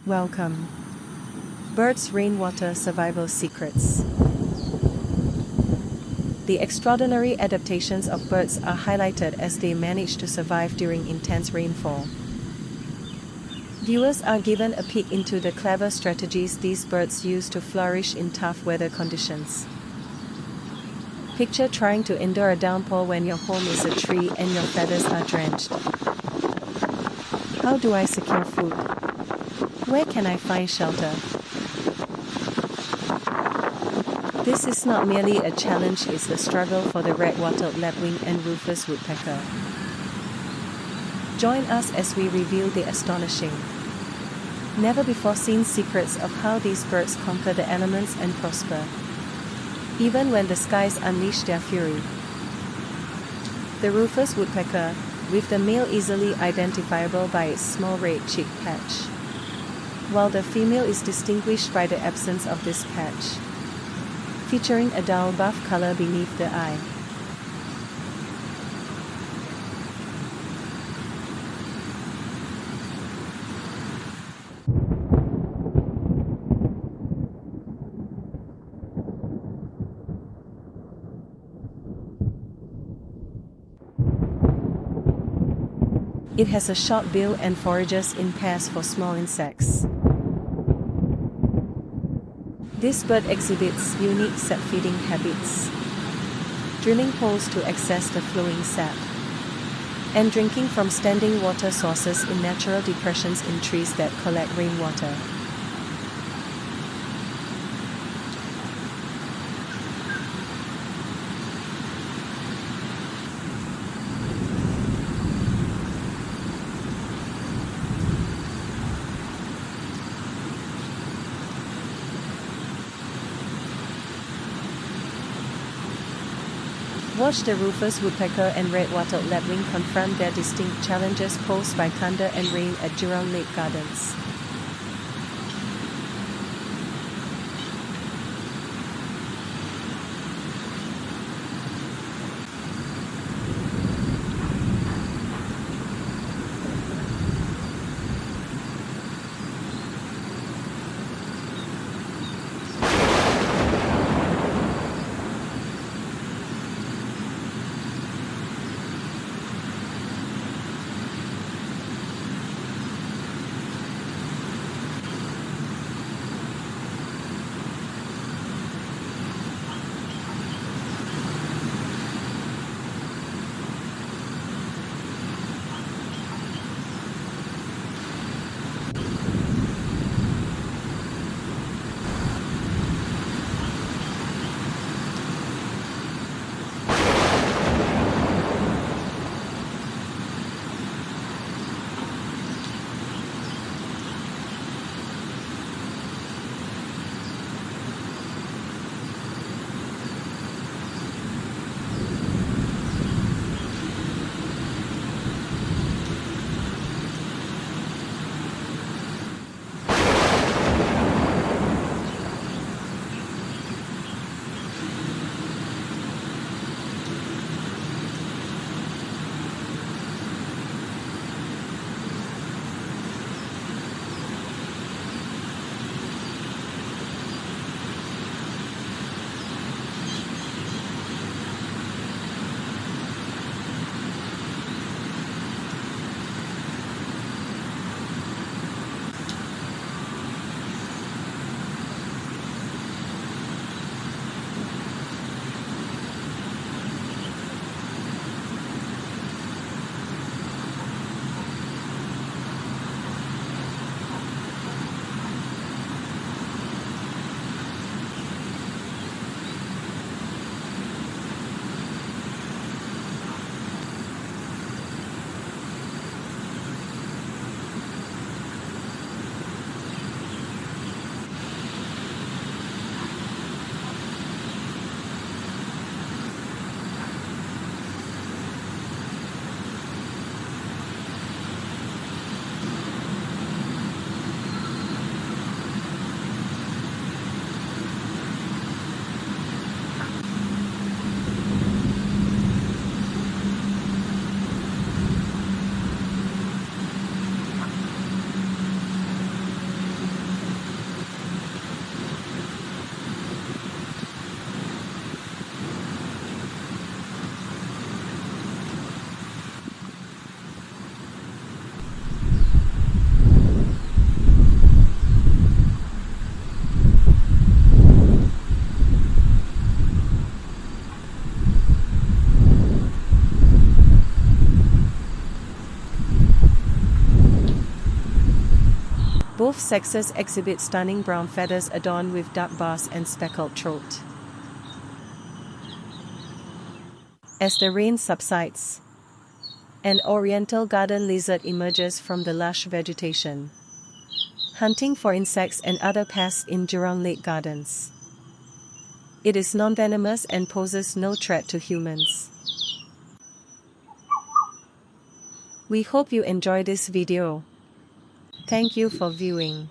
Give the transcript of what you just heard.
Welcome. Birds' Rainwater Survival Secrets. The extraordinary adaptations of birds are highlighted as they manage to survive during intense rainfall. Viewers are given a peek into the clever strategies these birds use to flourish in tough weather conditions. Picture trying to endure a downpour when your home is a tree and your feathers are drenched. How do I secure food? Where can I find shelter? This is not merely a challenge, it's a struggle for the red-wattled lapwing and Rufous Woodpecker. Join us as we reveal the astonishing, never-before-seen secrets of how these birds conquer the elements and prosper, even when the skies unleash their fury. The Rufous Woodpecker, with the male easily identifiable by its small red cheek patch, while the female is distinguished by the absence of this patch, featuring a dull buff color beneath the eye. It has a short bill and forages in pairs for small insects. This bird exhibits unique sap-feeding habits, drilling holes to access the flowing sap, and drinking from standing water sources in natural depressions in trees that collect rainwater. Watch the Rufous Woodpecker and Red-wattled Lapwing confront their distinct challenges posed by thunder and rain at Jurong Lake Gardens. Both sexes exhibit stunning brown feathers adorned with dark bars and speckled throat. As the rain subsides, an Oriental Garden Lizard emerges from the lush vegetation, hunting for insects and other pests in Jurong Lake Gardens. It is non-venomous and poses no threat to humans. We hope you enjoy this video. Thank you for viewing.